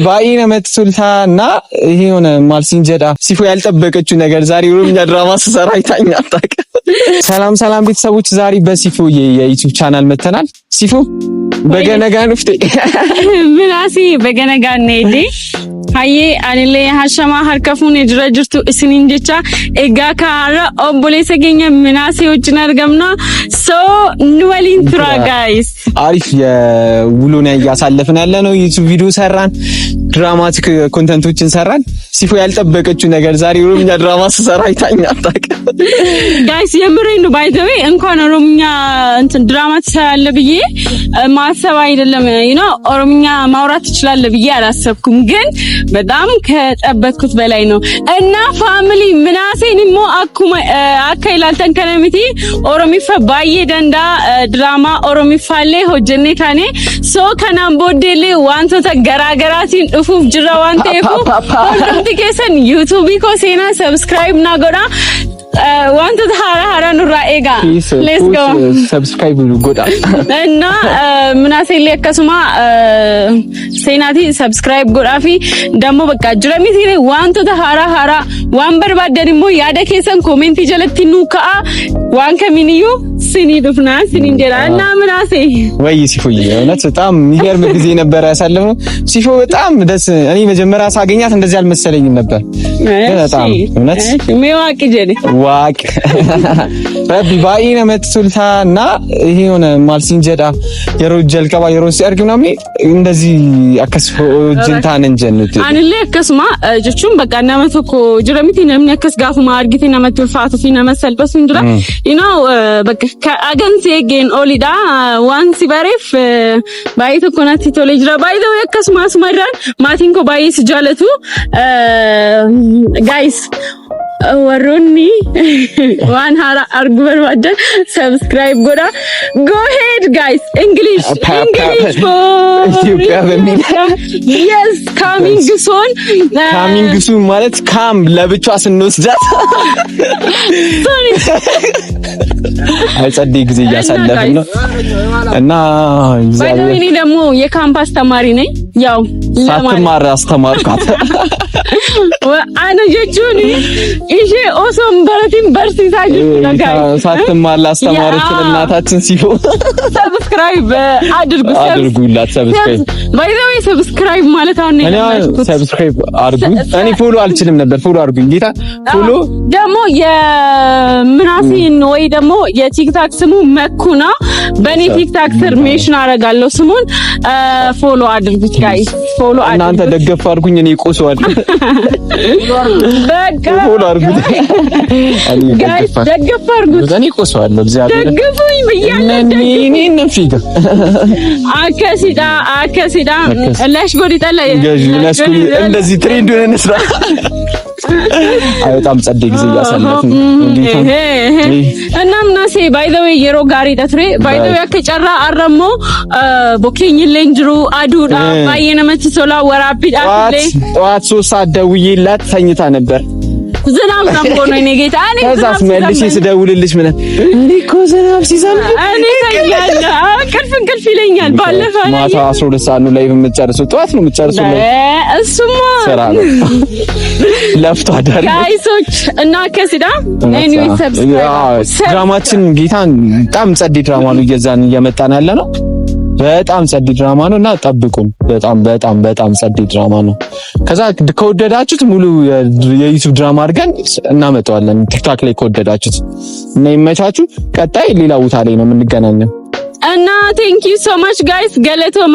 ባይነ መትሱልታና ይሄ ሆነ ማልሲንጀዳ ሲፎ ያልጠበቀችው ነገር ዛሬ ኦሮምኛ ድራማ ሰራ አይታኛ አጣቀ። ሰላም ቤተሰቦች፣ ዛሬ በሲፎ የዩቲዩብ ቻናል መተናል። ሲፎ በገነጋ ንፍቴ ምናሲ በገነጋ ነይዲ ሃዬ አንሌ ሀሸማ ሀርከፉን የድረጅርቱ እስኒን ጀቻ ኤጋ ካራ ኦቦሌ ሰገኘ ምናሲዎችን አርገምና ሶ ንወሊን ትራ ጋይስ አሪፍ የውሎን ያሳለፈን ያለ ነው። ዩቲዩብ ቪዲዮ ሰራን፣ ድራማቲክ ኮንተንቶችን ሰራን። ሲፎ ያልጠበቀችው ነገር ዛሬ ኦሮምኛ ድራማ ሰራ አይታኛ አጣቀ። ጋይስ የምሬን ነው። ባይ ዘ ዌይ እንኳን ኦሮምኛ እንትን ድራማ ትሰራለ ብዬ ማሰብ አይደለም ኦሮምኛ ማውራት ትችላለ ብዬ አላሰብኩም፣ ግን በጣም ከጠበቅኩት በላይ ነው። እና ፋሚሊ ምናሴንሞ አካይላልተን ከነሚቲ ኦሮሚፋ ባዬ ደንዳ ድራማ ኦሮሚፋሌ ሆጀኔ ካኔ ሶ ከናም ቦዴሌ ዋንቶታ ገራገራቲን ኡፉፍ ጅራ ዋንቴፉ ሁሉምቲ ኬሰን ዩቲዩብ ኮ ሴና ሰብስክራይብ ናጎዳ ዋንተ ታራ ኑራ ኤጋ ሌትስ ጎ ሰብስክራይብ ጎዳ እና ምናሴሌ ከሱማ ሴናቲ ሰብስክራይብ ጎዳፊ ደሞ በቃ ጅረሚቲ ዋንተ ታራ ዋን በርባደንሞ ያደ ኬሰን ኮሜንት ጀለቲ ኑካ ዋን ከሚኒዩ ሲኒ ዱፍና ሲኒ እንጀራ እና ምናሴ ወይ ሲፎዬ እውነት በጣም የሚገርም ጊዜ ነበር ያሳለፈው። ሲፎ በጣም ደስ እኔ መጀመሪያ ሳገኛት እንደዚህ አልመሰለኝም ነበር። በጣም እውነት ሜዋቂ ጀኔ ዋቅ ረቢ ባይነ መትሱልታና ይሄ ሆነ ማልሲንጀዳ የሮጀል ቀባ የሮስ ያርግና እንደዚህ አከስፎ ጅንታን እንጀንት አንለ አከስማ ጀቹም በቃ እና መተኮ ጅረሚቲ ነም ያከስ ጋፉ ማርጊቲና መትፋቱ ፊና መሰልበስ እንድራ በቃ ከአገንሴ ጌን ኦሊዳ ዋን ሲባሬፍ ባይቶ ኮናቲ ቶሌጅራ ባይቶ ያከስማ አስመራን ማቲንኮ ባይስ ጃለቱ ጋይስ ወሮኒ ዋን ሃራ አርጉ በርባደ ሰብስክራይብ ጎዳ ጎ ሄድ ጋይስ እንግሊሽ ኢትዮጵያ በሚል yes ካሚንግ ሱን ማለት ካም ለብቻ ስንወስዳት አይጸዴ ጊዜ እያሳለፍን ነው እና ባይኔ ደግሞ የካምፓስ ተማሪ ነኝ። ያው ሳትማር አስተማርኳት አነ ጀቹኒ እሺ ኦሶም በረቲን በርሲሳ ጀቹ ሳትማር አስተማረች እናታችን ሲፎ ሰብስክራይብ አድርጉላት። ሰብስክራይብ ባይ ዘ ዌይ ሰብስክራይብ ማለት አሁን እኔ ሰብስክራይብ አድርጉ። እኔ ፎሎ አልችልም ነበር። ፎሎ አድርጉኝ ጌታ። ፎሎ ደግሞ የምናሴን ወይ ደግሞ የቲክታክ ስሙ መኩና በኔ ቲክታክ ስር ሜንሽን አደርጋለሁ ስሙን ፎሎ አድርጉት ጋይስ። ፎሎ አድርጉ። እናንተ ደገፍ አድርጉኝ። እኔ ቆሰዋል በቃ ፎሎ አድርጉት። ጋይስ ደገፍ አድርጉት። እኔ ቆሰዋል እግዚአብሔር ደግፉኝ ብያለሁ። እኔ ነፍሲጋ አከሲዳ ለሽ ጎዲ ጠላ እንደዚህ ትሬንድ ሆነ እንስራ። በጣም ጸዴ ጊዜ እያሳለፍን እና ምናሴ ባይ ዘ ዌይ የሮ ጋሪ ተትሬ ባይ ዘ ዌይ አከጨራ አረሞ ቦኬኝ ለንጅሩ አዱዳ ባየነ መች ሶላ ወራፒዳ ጠዋት 3 ሰዓት ደውዬላት ተኝታ ነበር። ዝናብ ዘንቦ ነው እኔ ጌታ እኔ ከዛስ መልሼ ስደውልልሽ ምን እኔ እኮ ዝናብ ሲዘንብ እኔ ተኛለ እንቅልፍ ይለኛል። ባለፈው ማታ 12 ሰዓት ነው ላይቭ የምትጨርሰው፣ ጠዋት ነው የምትጨርሰው። እሱማ ስራ ነው ለፍቶ አዳሪ ጋይሶች እና ከሲዳ ኤኒዌይ ሰብስክራይብ ድራማችን ጌታን በጣም ጸዴ ድራማ ነው እየመጣን ያለ ነው። በጣም ጸዴ ድራማ ነው እና ጠብቁን። በጣም ጸዴ ድራማ ነው። ከዛ ከወደዳችሁት ሙሉ የዩቲዩብ ድራማ አድርገን እናመጣዋለን ቲክታክ ላይ ከወደዳችሁት እና ይመቻችሁ። ቀጣይ ሌላ ቦታ ላይ ነው የምንገናኘው እና ቴንክ ዩ ሶ ማች ጋይስ። ገለቶማ